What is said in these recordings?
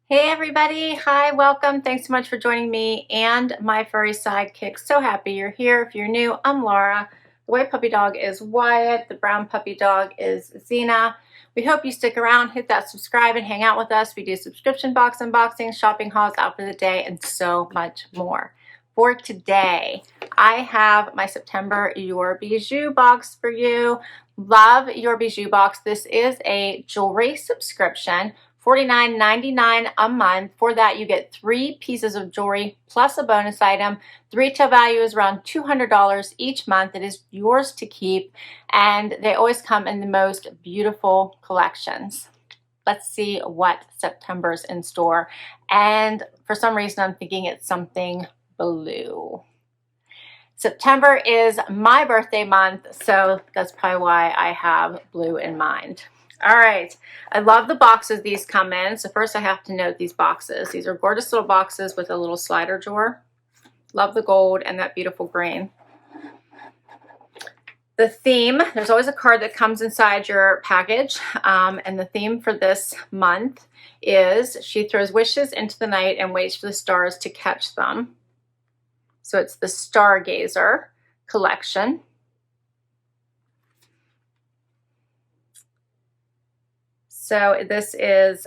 Hey everybody, hi, welcome. Thanks so much for joining me and my furry sidekick. So happy you're here. If you're new, I'm Laura. The white puppy dog is Wyatt. The brown puppy dog is Xena. We hope you stick around, hit that subscribe, and hang out with us. We do subscription box unboxings, shopping hauls, out for the day, and so much more. For today, I have my September Your Bijoux box for you. Love Your Bijoux box. This is a jewelry subscription. $49.99 a month. For that, you get 3 pieces of jewelry plus a bonus item. The retail value is around $200 each month. It is yours to keep, and they always come in the most beautiful collections. Let's see what September's in store. And for some reason, I'm thinking it's something blue. September is my birthday month, so that's probably why I have blue in mind. All right, I love the boxes these come in. So first I have to note these boxes. These are gorgeous little boxes with a little slider drawer. Love the gold and that beautiful green. The theme, there's always a card that comes inside your package. And the theme for this month is she throws wishes into the night and waits for the stars to catch them. So it's the Stargazer Collection. So this is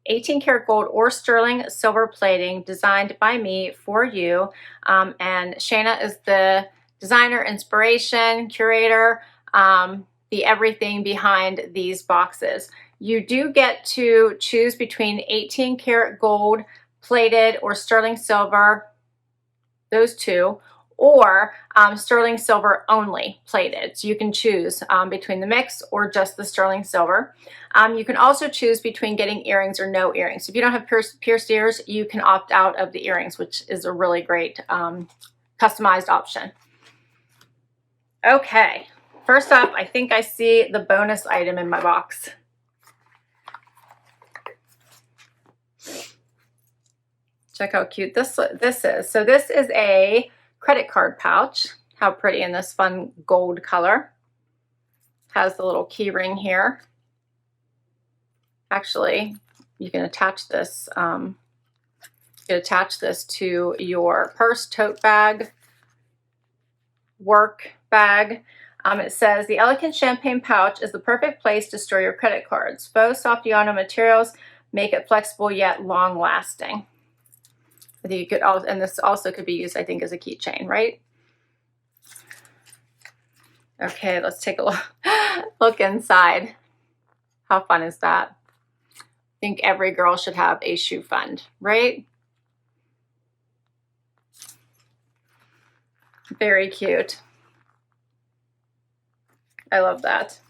18 karat gold or sterling silver plating designed by me for you. And Shayna is the designer, inspiration, curator, the everything behind these boxes. You do get to choose between 18 karat gold plated or sterling silver, those two, or sterling silver only plated. So you can choose between the mix or just the sterling silver. You can also choose between getting earrings or no earrings. If you don't have pierced ears, you can opt out of the earrings, which is a really great customized option. Okay, first up, I think I see the bonus item in my box. Check how cute this is. So this is a credit card pouch. How pretty in this fun gold color. Has the little key ring here. Actually, you can attach this. You can attach this to your purse, tote bag, work bag. It says the elegant champagne pouch is the perfect place to store your credit cards. Faux soft Yano materials make it flexible yet long lasting. I think you could also, and this also could be used, I think, as a keychain, right? Okay, let's take a look inside. How fun is that? I think every girl should have a shoe fund, right? Very cute. I love that.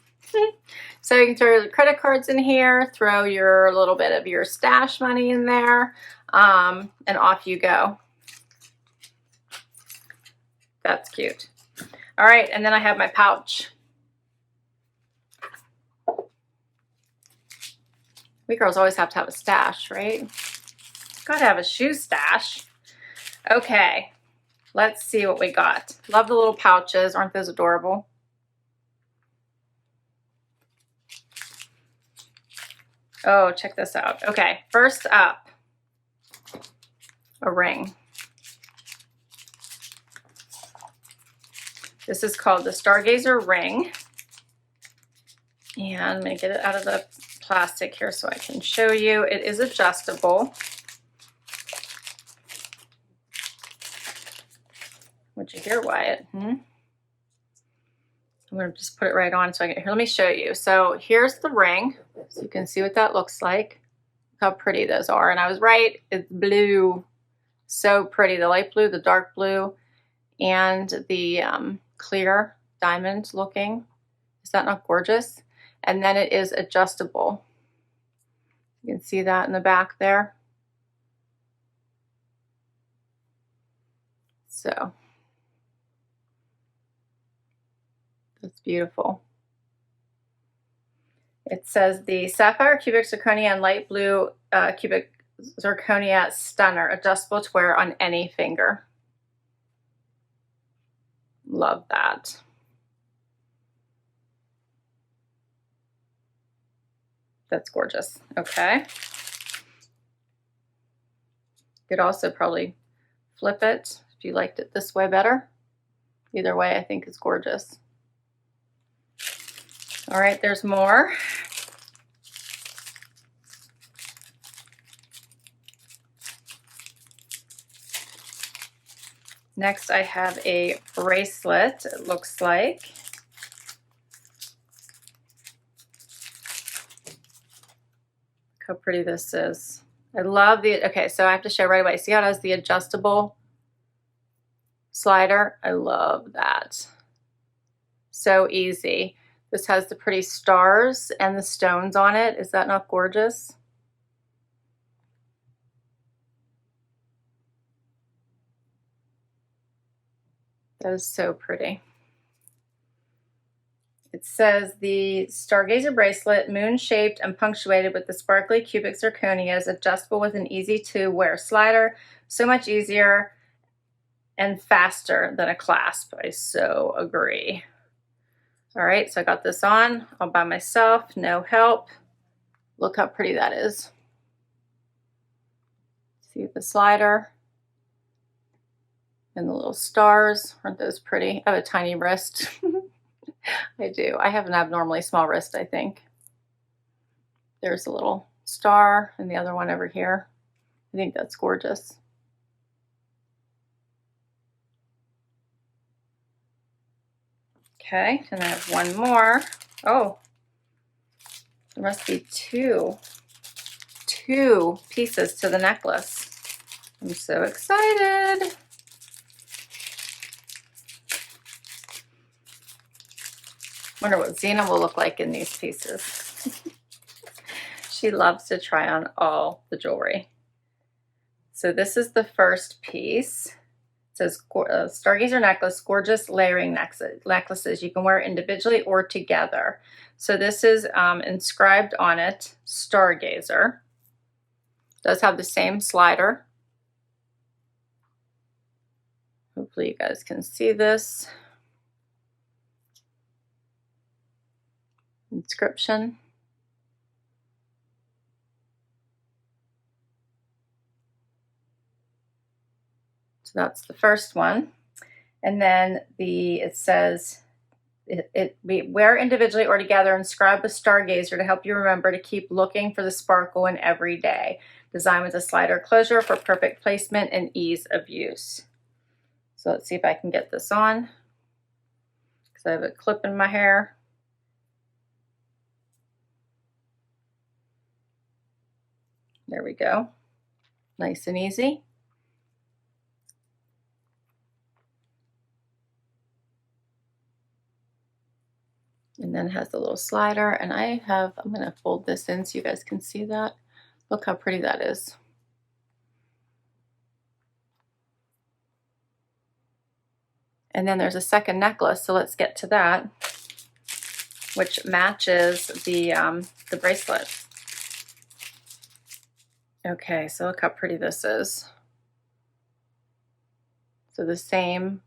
So you can throw your credit cards in here, throw your little bit of your stash money in there, and off you go. That's cute. All right, and then I have my pouch. We girls always have to have a stash, right? Gotta have a shoe stash. Okay, let's see what we got. Love the little pouches. Aren't those adorable? Oh, check this out. Okay, first up, a ring. This is called the Stargazer Ring. And I'm going to get it out of the plastic here so I can show you. It is adjustable. What'd you hear, Wyatt? I'm going to just put it right on so I can, here, let me show you. So here's the ring. So you can see what that looks like. Look how pretty those are. And I was right, it's blue. So pretty. The light blue, the dark blue, and the clear diamond looking. Is that not gorgeous? And then it is adjustable. You can see that in the back there. So that's beautiful. It says the sapphire cubic zirconia and light blue cubic zirconia stunner, adjustable to wear on any finger. Love that. That's gorgeous. Okay. You could also probably flip it if you liked it this way better. Either way, I think is gorgeous. All right, there's more. Next, I have a bracelet, it looks like. Look how pretty this is. I love the, okay, so I have to show right away. See how it has the adjustable slider? I love that. So easy. This has the pretty stars and the stones on it. Is that not gorgeous? That is so pretty. It says the Stargazer bracelet, moon-shaped and punctuated with the sparkly cubic zirconia, is adjustable with an easy-to-wear slider. So much easier and faster than a clasp. I so agree. All right, so I got this on all by myself, no help. Look how pretty that is. See the slider and the little stars. Aren't those pretty? I have a tiny wrist. I do. I have an abnormally small wrist, I think. There's a little star and the other one over here. I think that's gorgeous. Okay, and I have one more. Oh, there must be two pieces to the necklace. I'm so excited. Wonder what Zena will look like in these pieces. She loves to try on all the jewelry. So this is the first piece. It says Stargazer necklace, gorgeous layering necklaces. You can wear individually or together. So this is inscribed on it, Stargazer. It does have the same slider. Hopefully you guys can see this. Inscription. So that's the first one. And then it says, we wear individually or together, inscribe with Stargazer to help you remember to keep looking for the sparkle in every day. Designed with a slider closure for perfect placement and ease of use. So let's see if I can get this on, because I have a clip in my hair. There we go. Nice and easy. And then it has the little slider, and I'm going to fold this in so you guys can see that. Look how pretty that is. And then there's a second necklace, so let's get to that, which matches the bracelet. Okay, so look how pretty this is. So the same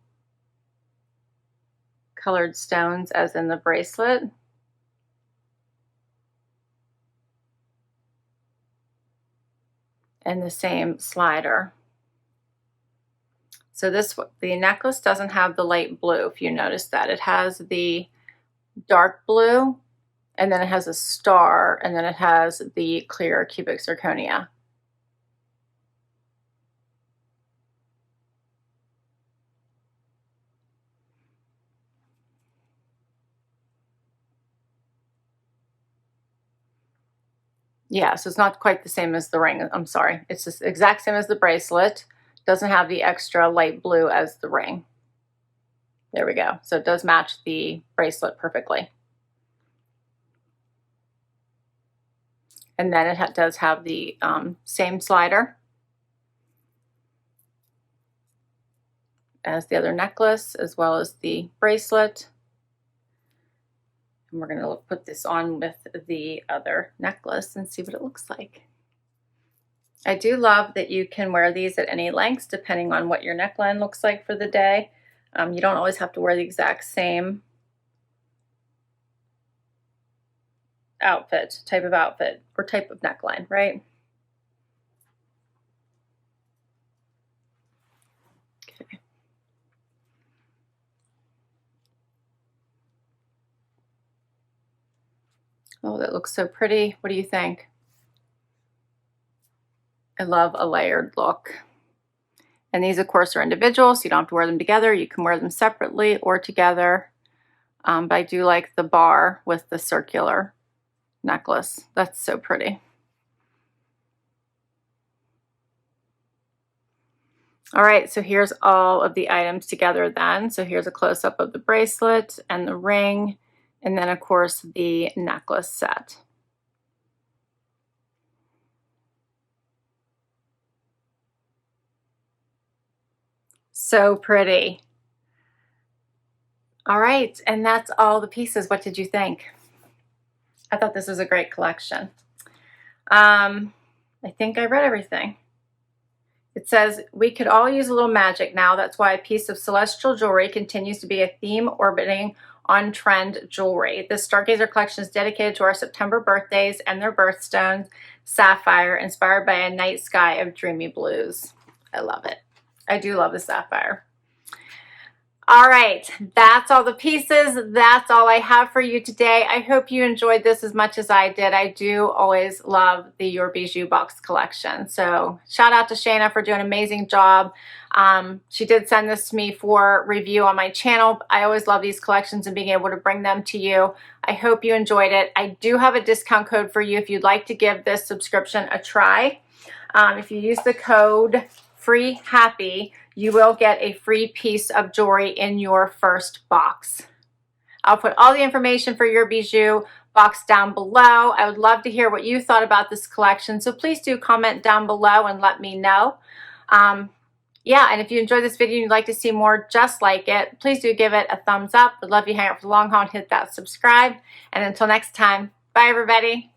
colored stones as in the bracelet. And the same slider. So the necklace doesn't have the light blue, if you notice that. It has the dark blue, and then it has a star, and then it has the clear cubic zirconia. Yeah, so it's not quite the same as the ring. I'm sorry. It's the exact same as the bracelet. Doesn't have the extra light blue as the ring. There we go. So it does match the bracelet perfectly. And then it does have the same slider as the other necklace, as well as the bracelet. And we're going to put this on with the other necklace and see what it looks like. I do love that you can wear these at any lengths depending on what your neckline looks like for the day. You don't always have to wear the exact same type of outfit or type of neckline, right? Oh, that looks so pretty. What do you think? I love a layered look. And these, of course, are individual, so you don't have to wear them together. You can wear them separately or together. But I do like the bar with the circular necklace. That's so pretty. All right, so here's all of the items together then. So here's a close-up of the bracelet and the ring, and then, of course, the necklace set. So pretty. All right, and that's all the pieces. What did you think? I thought this was a great collection. I think I read everything. It says, we could all use a little magic now. That's why a piece of celestial jewelry continues to be a theme orbiting on trend jewelry. This Stargazer collection is dedicated to our September birthdays and their birthstones, sapphire, inspired by a night sky of dreamy blues. I love it. I do love the sapphire. All right, that's all the pieces. That's all I have for you today. I hope you enjoyed this as much as I did. I do always love the Your Bijoux Box collection. So shout out to Shayna for doing an amazing job. She did send this to me for review on my channel. I always love these collections and being able to bring them to you. I hope you enjoyed it. I do have a discount code for you if you'd like to give this subscription a try. If you use the code FREEHAPPY, you will get a free piece of jewelry in your first box. I'll put all the information for Your Bijoux Box down below. I would love to hear what you thought about this collection, so please do comment down below and let me know. Yeah, and if you enjoyed this video and you'd like to see more just like it, please do give it a thumbs up. I'd love you to hang out for the long haul and hit that subscribe. And until next time, bye everybody.